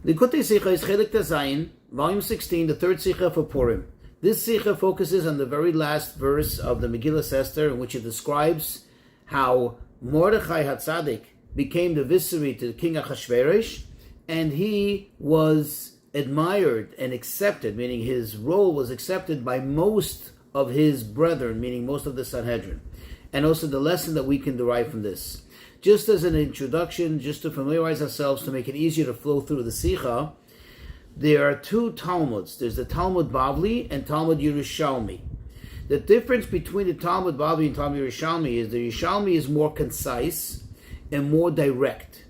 Likutei Sichos Chelik Tazayin, volume 16, the third Sicha for Purim. This Sicha focuses on the very last verse of the Megillah Esther, in which it describes how Mordechai HaTzadik became the viceroy to King Achashverosh, and he was admired and accepted, meaning his role was accepted by most of his brethren, meaning most of the Sanhedrin. And also the lesson that we can derive from this. Just as an introduction, just to familiarize ourselves, to make it easier to flow through the Sicha, there are two Talmuds. There's the Talmud Bavli and Talmud Yerushalmi. The difference between the Talmud Bavli and Talmud Yerushalmi is the Yerushalmi is more concise and more direct.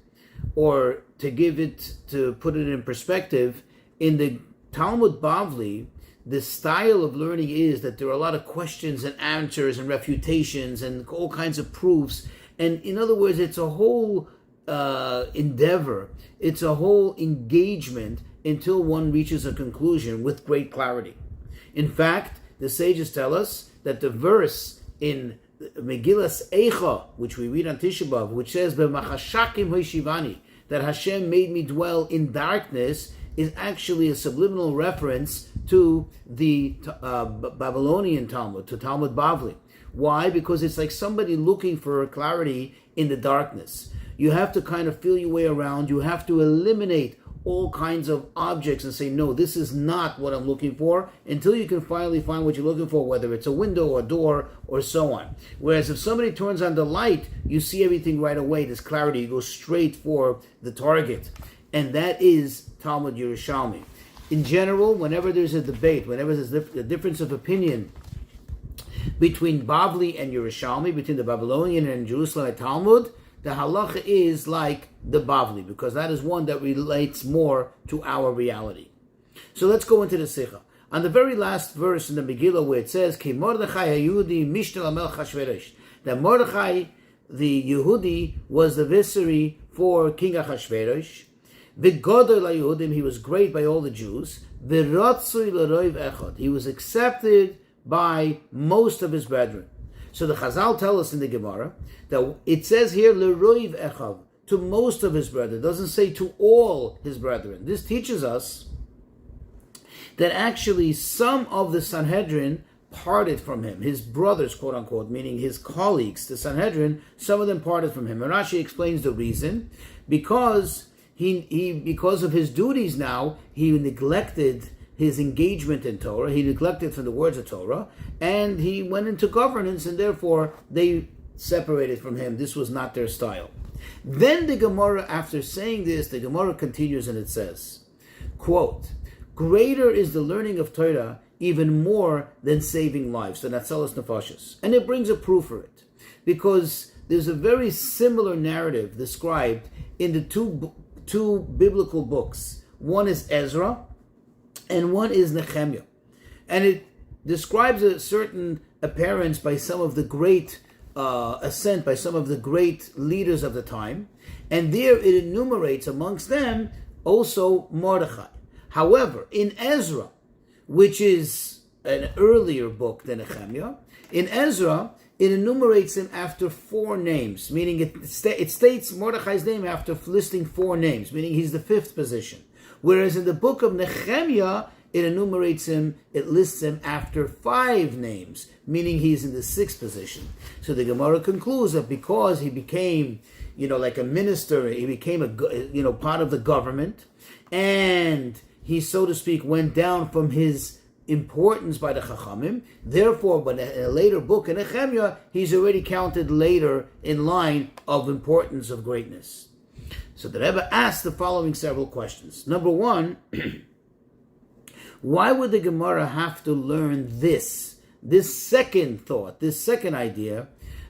Or to put it in perspective, in the Talmud Bavli, the style of learning is that there are a lot of questions and answers and refutations and all kinds of proofs. And in other words, it's a whole endeavor. It's a whole engagement until one reaches a conclusion with great clarity. In fact, the sages tell us that the verse in Megillah Eicha, which we read on Tisha B'Av, which says, "B'machashakim hoishivani," that Hashem made me dwell in darkness, is actually a subliminal reference to the Babylonian Talmud, to Talmud Bavli. Why? Because it's like somebody looking for clarity in the darkness. You have to kind of feel your way around. You have to eliminate all kinds of objects and say, no, this is not what I'm looking for, until you can finally find what you're looking for, whether it's a window or a door or so on. Whereas if somebody turns on the light, you see everything right away. There's clarity. You go straight for the target. And that is Talmud Yerushalmi. In general, whenever there's a debate, whenever there's a difference of opinion between Bavli and Yerushalmi, between the Babylonian and Jerusalem Talmud, the halacha is like the Bavli, because that is one that relates more to our reality. So let's go into the Sicha. On the very last verse in the Megillah, where it says, Ki Mordechai HaYehudi Mishtel HaMelech Achashverosh, that Mordechai, the Yehudi, was the viceroy for King Achashverosh. V'godol HaYehudim, he was great by all the Jews. V'ratzui l'roiv echad, he was accepted by most of his brethren. So the Chazal tell us in the Gemara that it says here l'roiv echad, to most of his brethren. It doesn't say to all his brethren. This teaches us that actually some of the Sanhedrin parted from him, his brothers, quote unquote, meaning his colleagues, the Sanhedrin, some of them parted from him. And Rashi explains the reason, because because of his duties now, he neglected his engagement in Torah, he neglected from the words of Torah, and he went into governance, and therefore they separated from him. This was not their style. Then the Gemara, after saying this, the Gemara continues and it says, quote, greater is the learning of Torah even more than saving lives, than Atzalas Nefashos. And it brings a proof for it, because there's a very similar narrative described in the two biblical books. One is Ezra, and one is Nehemiah. And it describes a certain appearance by some of the great ascent, by some of the great leaders of the time. And there it enumerates amongst them also Mordechai. However, in Ezra, which is an earlier book than Nehemiah, in Ezra, it enumerates him after four names, meaning it states Mordechai's name after listing four names, meaning he's the fifth position. Whereas in the book of Nehemiah, it enumerates him, it lists him after five names, meaning he's in the sixth position. So the Gemara concludes that because he became, like a minister, he became part of the government, and he, so to speak, went down from his importance by the Chachamim. Therefore, but in a later book in Nehemiah, he's already counted later in line of importance of greatness. So the Rebbe asked the following several questions. Number one, why would the Gemara have to learn this second thought, this second idea,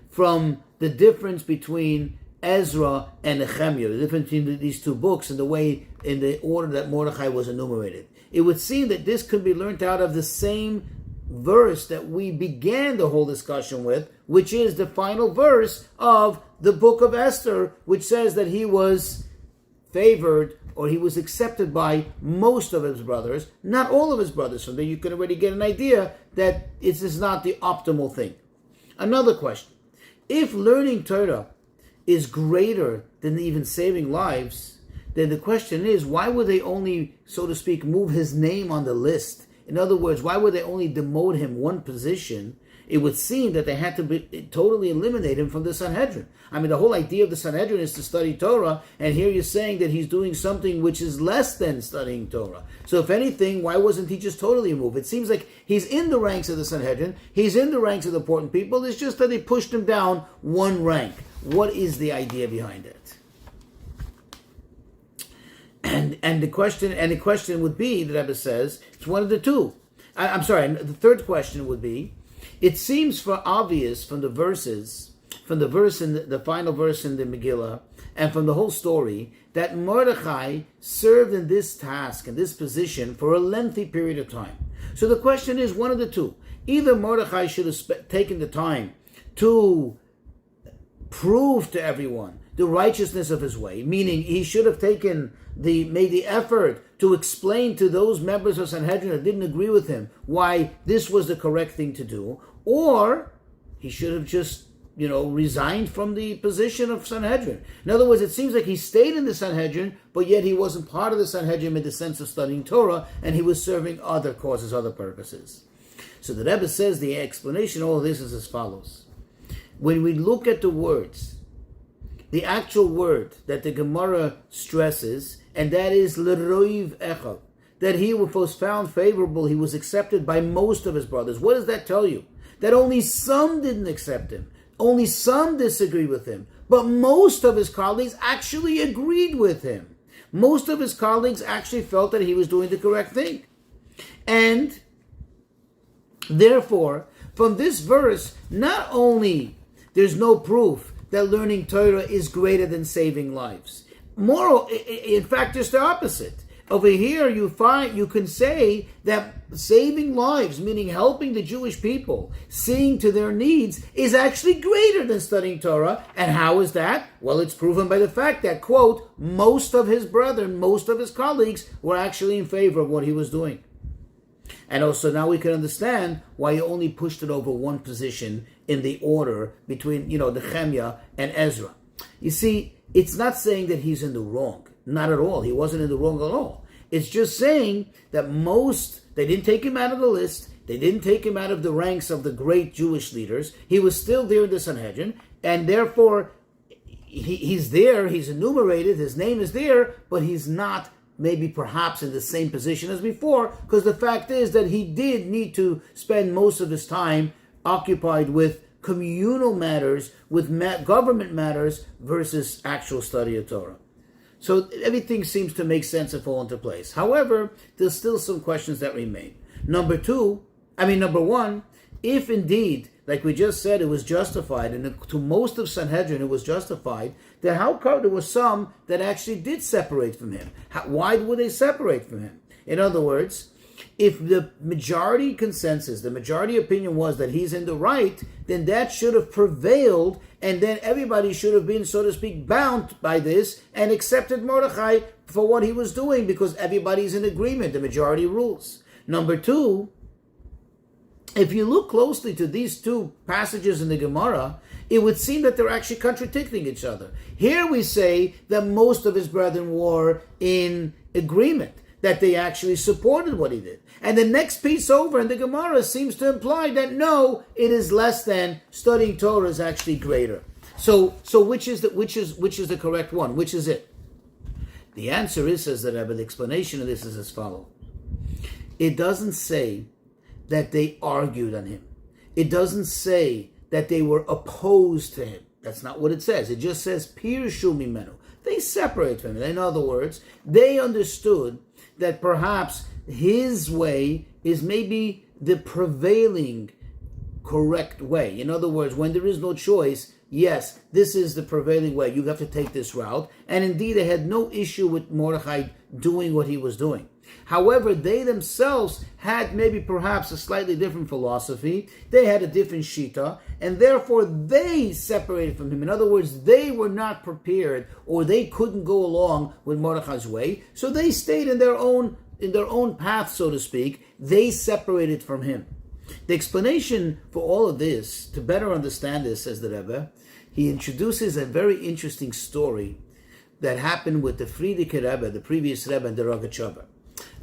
from the difference between Ezra and Nehemiah, the difference between these two books and in the order that Mordechai was enumerated? It would seem that this could be learned out of the same verse that we began the whole discussion with, which is the final verse of the book of Esther, which says that he was favored, or he was accepted by most of his brothers, not all of his brothers. So then you can already get an idea that it is not the optimal thing. Another question. If learning Torah is greater than even saving lives, then the question is, why would they only, so to speak, move his name on the list? In other words, why would they only demote him one position? It would seem that they had to totally eliminate him from the Sanhedrin. I mean, the whole idea of the Sanhedrin is to study Torah, and here you're saying that he's doing something which is less than studying Torah. So if anything, why wasn't he just totally removed? It seems like he's in the ranks of the Sanhedrin, he's in the ranks of the important people, it's just that they pushed him down one rank. What is the idea behind it? And the question would be, the Rebbe says, it's one of the two. The third question would be, it seems for obvious from the verses, from the verse in the final verse in the Megillah, and from the whole story, that Mordechai served in this task, in this position, for a lengthy period of time. So the question is one of the two. Either Mordechai should have taken the time to prove to everyone the righteousness of his way, meaning he should have made the effort to explain to those members of Sanhedrin that didn't agree with him why this was the correct thing to do, or he should have just, resigned from the position of Sanhedrin. In other words, it seems like he stayed in the Sanhedrin, but yet he wasn't part of the Sanhedrin in the sense of studying Torah, and he was serving other causes, other purposes. So the Rebbe says the explanation of all of this is as follows. When we look at the words, the actual word that the Gemara stresses, and that is l'roiv echad, that he was found favorable, he was accepted by most of his brothers. What does that tell you? That only some didn't accept him, only some disagreed with him, but most of his colleagues actually agreed with him. Most of his colleagues actually felt that he was doing the correct thing. And therefore, from this verse, not only there's no proof that learning Torah is greater than saving lives. In fact, just the opposite. Over here, you can say that saving lives, meaning helping the Jewish people, seeing to their needs, is actually greater than studying Torah. And how is that? Well, it's proven by the fact that, quote, most of his brethren, most of his colleagues were actually in favor of what he was doing. And also now we can understand why he only pushed it over one position in the order between, Nehemiah and Ezra. You see, it's not saying that he's in the wrong. Not at all. He wasn't in the wrong at all. It's just saying that they didn't take him out of the list. They didn't take him out of the ranks of the great Jewish leaders. He was still there in the Sanhedrin, and therefore he's there, he's enumerated, his name is there, but he's not maybe perhaps in the same position as before, because the fact is that he did need to spend most of his time occupied with communal matters, with government matters, versus actual study of Torah. So everything seems to make sense and fall into place. However, there's still some questions that remain. Number one, if indeed, like we just said, it was justified, and to most of Sanhedrin it was justified, then how come there were some that actually did separate from him? Why would they separate from him? In other words, if the majority consensus, the majority opinion was that he's in the right, then that should have prevailed, and then everybody should have been, so to speak, bound by this and accepted Mordechai for what he was doing, because everybody's in agreement, the majority rules. Number two, if you look closely to these two passages in the Gemara, it would seem that they're actually contradicting each other. Here we say that most of his brethren were in agreement, that they actually supported what he did. And the next piece over in the Gemara seems to imply that no, it is less than, studying Torah is actually greater. So which is the correct one? Which is it? The answer is, says the Rebbe, the explanation of this is as follows. It doesn't say that they argued on him. It doesn't say that they were opposed to him. That's not what it says. It just says, Pirshu mimenu. They separate from him. In other words, they understood that perhaps his way is maybe the prevailing correct way. In other words, when there is no choice, yes, this is the prevailing way. You have to take this route. And indeed, they had no issue with Mordechai doing what he was doing. However, they themselves had maybe perhaps a slightly different philosophy. They had a different shita, and therefore they separated from him. In other words, they were not prepared, or they couldn't go along with Mordechai's way, so they stayed in their own path, so to speak. They separated from him. The explanation for all of this, to better understand this, says the Rebbe, he introduces a very interesting story that happened with the Frierdiker Rebbe, the previous Rebbe, and the Rogatchover.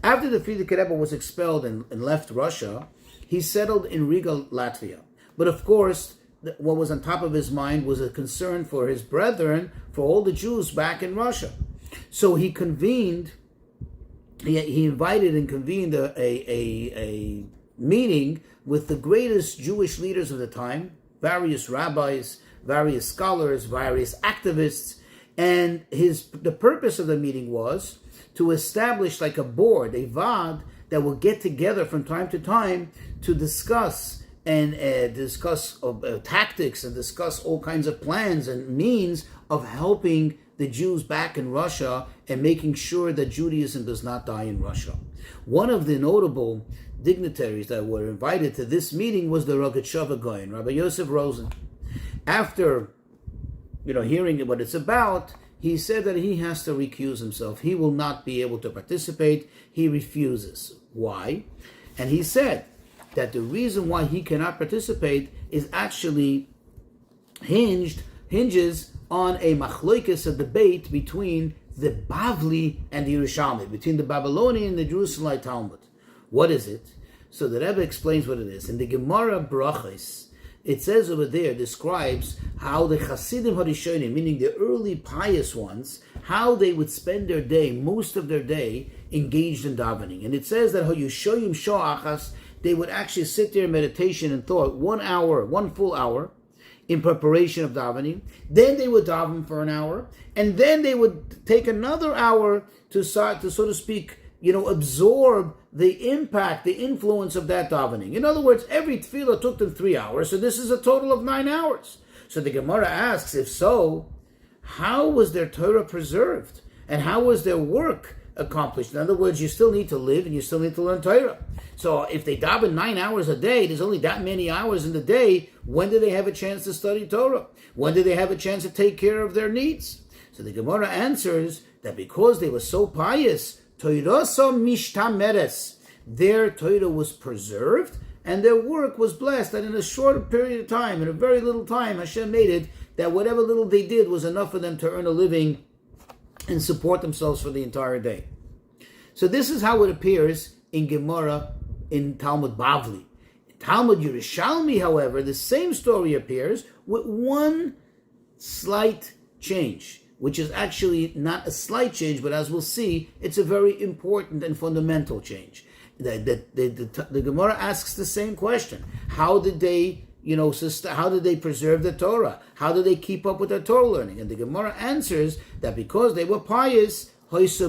After the Frierdiker Rebbe was expelled and left Russia, he settled in Riga, Latvia. But of course, what was on top of his mind was a concern for his brethren, for all the Jews back in Russia. So he invited and convened a meeting with the greatest Jewish leaders of the time, various rabbis, various scholars, various activists, and the purpose of the meeting was to establish like a board, a vad, that will get together from time to time to discuss tactics and discuss all kinds of plans and means of helping the Jews back in Russia and making sure that Judaism does not die in Russia. One of the notable dignitaries that were invited to this meeting was the Rogatchover Goyen, Rabbi Yosef Rosen. After hearing what it's about, he said that he has to recuse himself. He will not be able to participate. He refuses. Why? And he said that the reason why he cannot participate is actually hinges on a machloikis, a debate between the Bavli and the Yerushalmi, between the Babylonian and the Jerusalemite Talmud. What is it? So the Rebbe explains what it is. In the Gemara Brachos, it says over there, describes how the Chasidim Harishonim, meaning the early pious ones, how they would spend their day, most of their day, engaged in davening. And it says that Hayushoyim Shoachas, they would actually sit there in meditation and thought 1 hour, 1 full hour, in preparation of davening. Then they would daven for an hour, and then they would take another hour to so to speak, absorb the impact, the influence of that davening. In other words, every tefillah took them 3 hours, so this is a total of 9 hours. So the Gemara asks, if so, how was their Torah preserved? And how was their work accomplished? In other words, you still need to live and you still need to learn Torah. So if they daven 9 hours a day, there's only that many hours in the day. When do they have a chance to study Torah? When do they have a chance to take care of their needs? So the Gemara answers that because they were so pious, Torah mishtameres, their Torah was preserved and their work was blessed. That in a short period of time, in a very little time, Hashem made it that whatever little they did was enough for them to earn a living and support themselves for the entire day. So this is how it appears in Gemara in Talmud Bavli. In Talmud Yerushalmi, however, the same story appears with one slight change, which is actually not a slight change, but as we'll see, it's a very important and fundamental change. The Gemara asks the same question: how did they, how did they preserve the Torah? How did they keep up with their Torah learning? And the Gemara answers that because they were pious, there was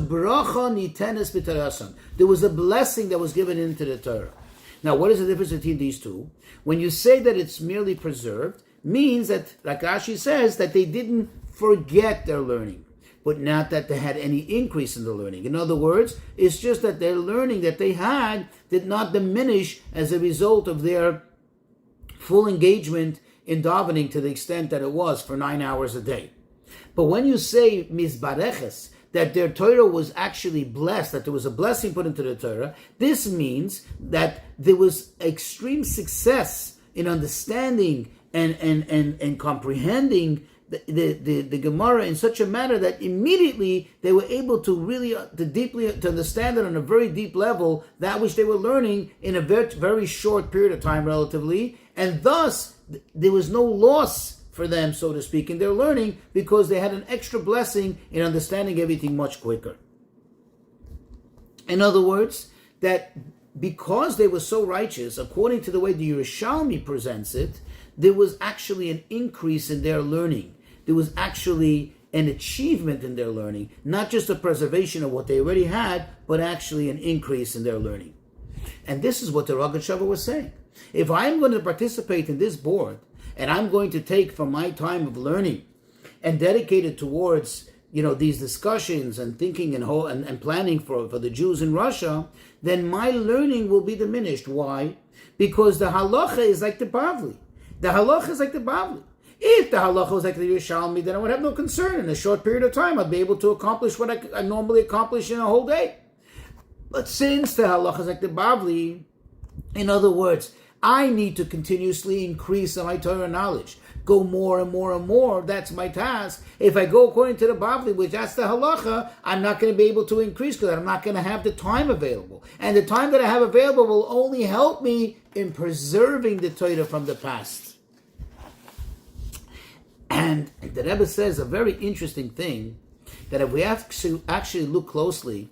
a blessing that was given into the Torah. Now, what is the difference between these two? When you say that it's merely preserved, means that, like Rashi says, that they didn't forget their learning, but not that they had any increase in the learning. In other words, it's just that their learning that they had did not diminish as a result of their full engagement in davening to the extent that it was for 9 hours a day. But when you say mizbareches, that their Torah was actually blessed, that there was a blessing put into the Torah, this means that there was extreme success in understanding and comprehending the Gemara in such a manner that immediately they were able to really to understand it on a very deep level, that which they were learning in a very, very short period of time relatively, and thus there was no loss for them, so to speak, in their learning, because they had an extra blessing in understanding everything much quicker. In other words, that because they were so righteous, according to the way the Yerushalmi presents it, there was actually an increase in their learning. There was actually an achievement in their learning, not just a preservation of what they already had, but actually an increase in their learning. And this is what the Rogatchover was saying. If I'm going to participate in this board, and I'm going to take from my time of learning and dedicate it towards, these discussions and thinking and planning for the Jews in Russia, then my learning will be diminished. Why? Because the halacha is like the Bavli. The halacha is like the Bavli. If the halacha was like the Yerushalmi, then I would have no concern. In a short period of time, I'd be able to accomplish what I normally accomplish in a whole day. But since the halacha is like the Bavli, in other words, I need to continuously increase my Torah knowledge. go more and more and more, that's my task. If I go according to the Bavli, which that's the halacha, I'm not going to be able to increase because I'm not going to have the time available. And the time that I have available will only help me in preserving the Torah from the past. And the Rebbe says a very interesting thing, that if we actually look closely,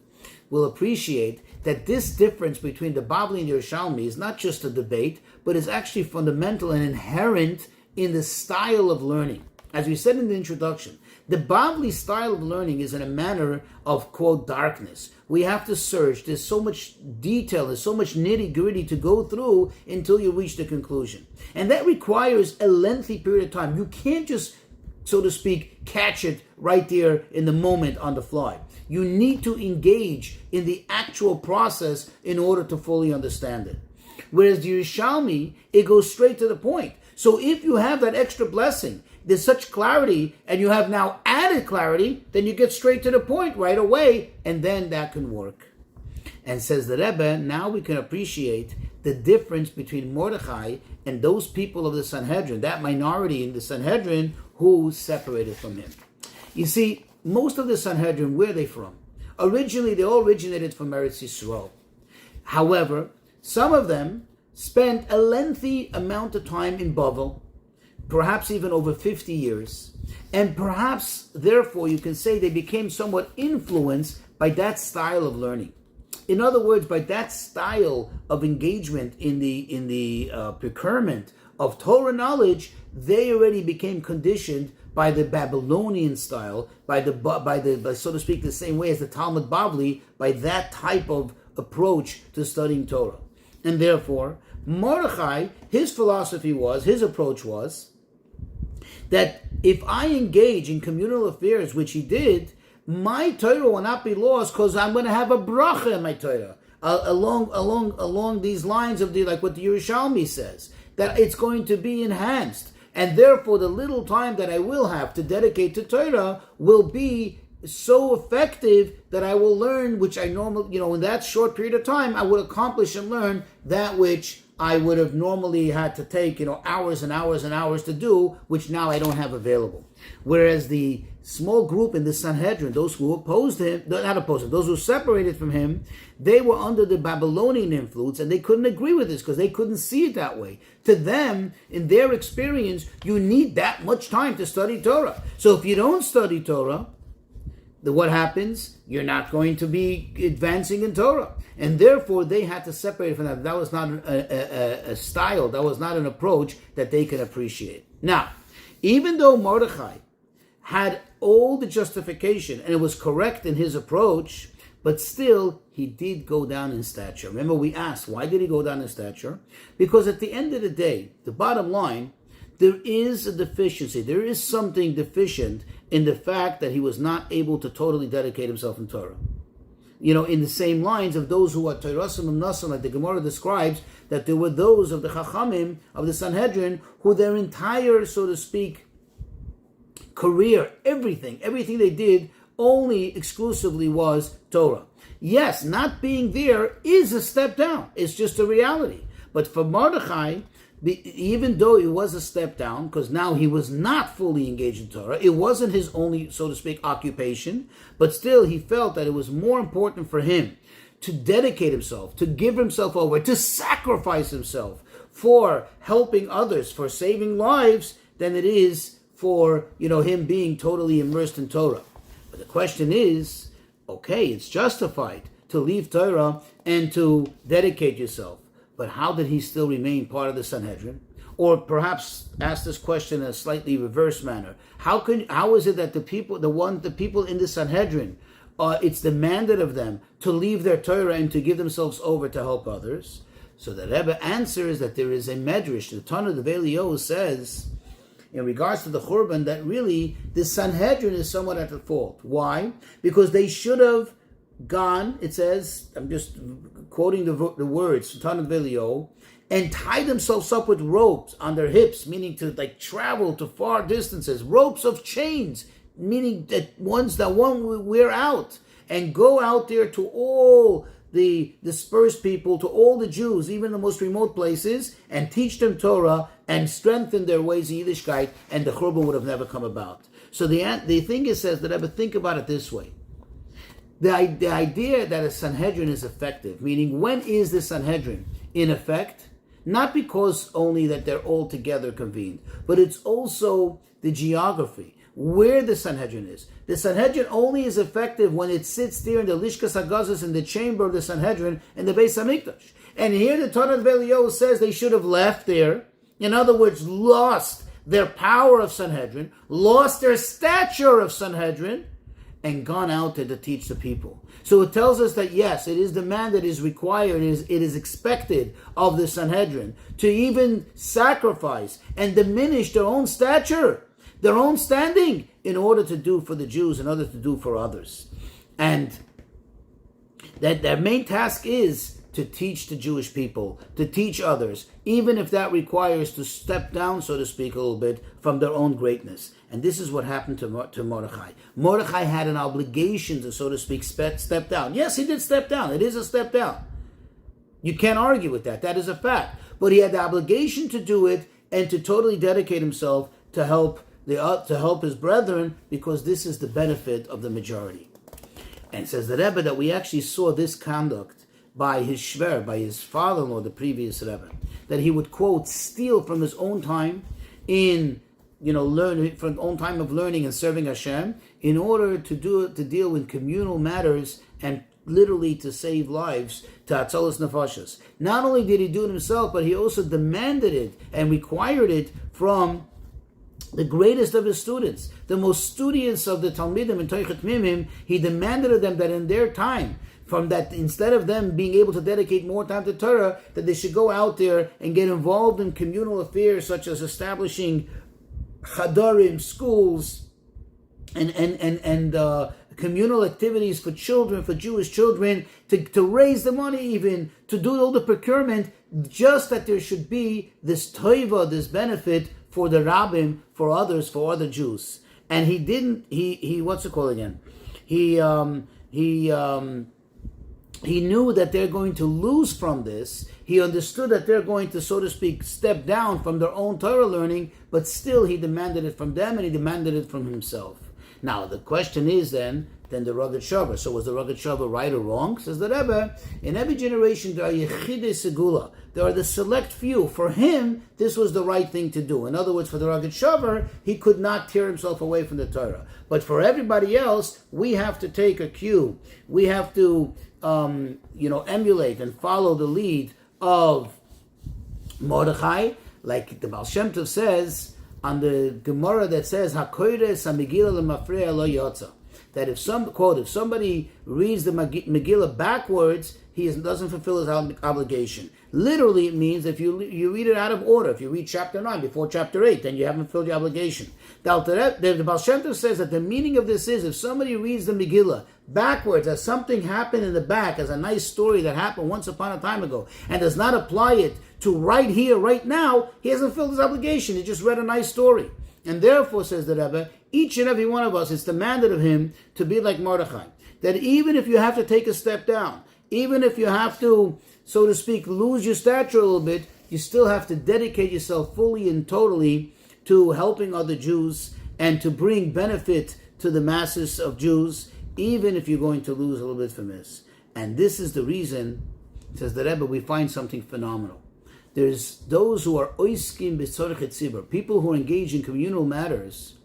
we'll appreciate that this difference between the Bavli and Yerushalmi is not just a debate, but is actually fundamental and inherent in the style of learning. As we said in the introduction, the Bavli style of learning is in a manner of, quote, darkness. We have to search. There's so much detail, there's so much nitty-gritty to go through until you reach the conclusion. And that requires a lengthy period of time. You can't just, so to speak, catch it right there in the moment on the fly. You need to engage in the actual process in order to fully understand it. Whereas the Yerushalmi, it goes straight to the point. So if you have that extra blessing, there's such clarity, and you have now added clarity, then you get straight to the point right away, and then that can work. And says the Rebbe, now we can appreciate the difference between Mordechai and those people of the Sanhedrin, that minority in the Sanhedrin who separated from him. You see, most of the Sanhedrin, where are they from? Originally, they all originated from Eretz Yisrael. However, some of them spent a lengthy amount of time in Bavel, perhaps even over 50 years. And perhaps, therefore, you can say they became somewhat influenced by that style of learning. In other words, by that style of engagement in the procurement of Torah knowledge, they already became conditioned by the Babylonian style, by so to speak, the same way as the Talmud Bavli, by that type of approach to studying Torah. And therefore, Mordechai, his approach was, that if I engage in communal affairs, which he did, my Torah will not be lost because I'm going to have a bracha in my Torah. Along these lines of like what the Yerushalmi says, that it's going to be enhanced. And therefore, the little time that I will have to dedicate to Torah will be so effective that I will learn, which I normally, in that short period of time, I would accomplish and learn that which I would have normally had to take, hours and hours and hours to do, which now I don't have available. Whereas the small group in the Sanhedrin, those who opposed him, those who separated from him, they were under the Babylonian influence, and they couldn't agree with this because they couldn't see it that way. To them, in their experience, you need that much time to study Torah. So if you don't study Torah, then what happens? You're not going to be advancing in Torah. And therefore, they had to separate from that. That was not a style, that was not an approach that they could appreciate. Now, even though Mordechai had all the justification, and it was correct in his approach, but still, he did go down in stature. Remember, we asked, why did he go down in stature? Because at the end of the day, the bottom line, there is a deficiency. There is something deficient in the fact that he was not able to totally dedicate himself in Torah. In the same lines of those who are Torasim and Nasim, like the Gemara describes, that there were those of the Chachamim, of the Sanhedrin, who their entire, so to speak, career, everything they did only exclusively was Torah. Yes, not being there is a step down. It's just a reality. But for Mordechai, even though it was a step down, because now he was not fully engaged in Torah, it wasn't his only, so to speak, occupation, but still he felt that it was more important for him to dedicate himself, to give himself over, to sacrifice himself for helping others, for saving lives, than it is for, him being totally immersed in Torah. But the question is, okay, it's justified to leave Torah and to dedicate yourself. But how did he still remain part of the Sanhedrin? Or perhaps ask this question in a slightly reverse manner. How is it that the people in the Sanhedrin, it's demanded of them to leave their Torah and to give themselves over to help others? So the Rebbe answers that there is a medrash. The Tana of Elio says, in regards to the Churban, that really the Sanhedrin is somewhat at the fault. Why? Because they should have gone, it says, I'm just quoting the words, Tana of Elio, and tie themselves up with ropes on their hips, meaning to travel to far distances, ropes of chains, meaning that one will wear out, and go out there to all the dispersed people, to all the Jews, even the most remote places, and teach them Torah and strengthen their ways in Yiddishkeit, and the Churban would have never come about. So the thing is, says that Rebbe, think about it this way. The idea that a Sanhedrin is effective, meaning when is the Sanhedrin in effect? Not because only that they're all together convened, but it's also the geography, where the Sanhedrin is. The Sanhedrin only is effective when it sits there in the Lishkas HaGazos, in the chamber of the Sanhedrin, in the Beis HaMikdash. And here the Torah of Eliyahu says they should have left there, in other words, lost their power of Sanhedrin, lost their stature of Sanhedrin, and gone out there to teach the people. So it tells us that yes, it is the man that is required, it is expected of the Sanhedrin to even sacrifice and diminish their own stature, their own standing, in order to do for the Jews, in order to do for others. And that their main task is to teach the Jewish people, to teach others, even if that requires to step down, so to speak, a little bit from their own greatness. And this is what happened to Mordechai. Mordechai had an obligation to, so to speak, step down. Yes, he did step down. It is a step down. You can't argue with that. That is a fact. But he had the obligation to do it and to totally dedicate himself to help his brethren, because this is the benefit of the majority. And it says the Rebbe that we actually saw this conduct by his shver, by his father-in-law, the previous Rebbe, that he would, quote, steal from his own time learn from own time of learning and serving Hashem, in order to deal with communal matters and literally to save lives, to atzolos nefashos. Not only did he do it himself, but he also demanded it and required it from the greatest of his students, the most studious of the Talmidim and Toichet Mimim. He demanded of them that in their time, from that, instead of them being able to dedicate more time to Torah, that they should go out there and get involved in communal affairs such as establishing chadarim, schools, and communal activities for children, for Jewish children, to raise the money, even to do all the procurement, just that there should be this toiva, this benefit for the rabbim, for others, for other Jews. And he didn't. He what's it called again? He knew that they're going to lose from this. He understood that they're going to, so to speak, step down from their own Torah learning, but still he demanded it from them and he demanded it from himself. Now, the question is then the rugged shavar. So was the rugged shavar right or wrong? Says the Rebbe, in every generation there are yechidei segula. There are the select few. For him, this was the right thing to do. In other words, for the rugged shavar, he could not tear himself away from the Torah. But for everybody else, we have to take a cue. We have to emulate and follow the lead of Mordechai, like the Baal Shem Tov says on the Gemara that says HaKoires HaMegillah L'Mafreya Lo Yotza, that if somebody reads the Megillah backwards, he doesn't fulfill his obligation. Literally, it means if you read it out of order, if you read chapter 9 before chapter 8, then you haven't fulfilled your obligation. The Baal Shem Tov says that the meaning of this is, if somebody reads the Megillah backwards, as something happened in the back, as a nice story that happened once upon a time ago, and does not apply it to right here, right now, he hasn't fulfilled his obligation. He just read a nice story. And therefore, says the Rebbe, each and every one of us, it's demanded of him to be like Mordechai. That even if you have to take a step down, even if you have to, so to speak, lose your stature a little bit, you still have to dedicate yourself fully and totally to helping other Jews and to bring benefit to the masses of Jews, even if you're going to lose a little bit from this. And this is the reason, says the Rebbe, we find something phenomenal. There's those who are oiskim b'tzorchet tzibur, people who are engaged in communal matters,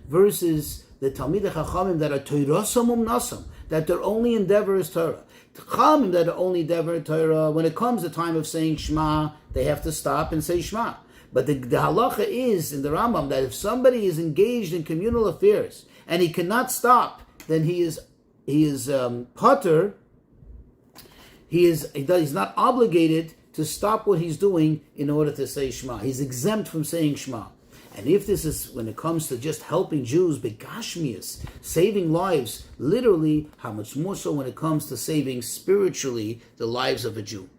versus the Talmidei Chachamim that are toirosam umnasam, that their only endeavor is Torah. The Chachamim that are only endeavor Torah, when it comes the time of saying Shema, they have to stop and say Shema. But the halacha is in the Rambam that if somebody is engaged in communal affairs and he cannot stop, then he is patur. He's not obligated to stop what he's doing in order to say Shema. He's exempt from saying Shema. And if this is when it comes to just helping Jews, begashmias, saving lives, literally, how much more so when it comes to saving spiritually the lives of a Jew.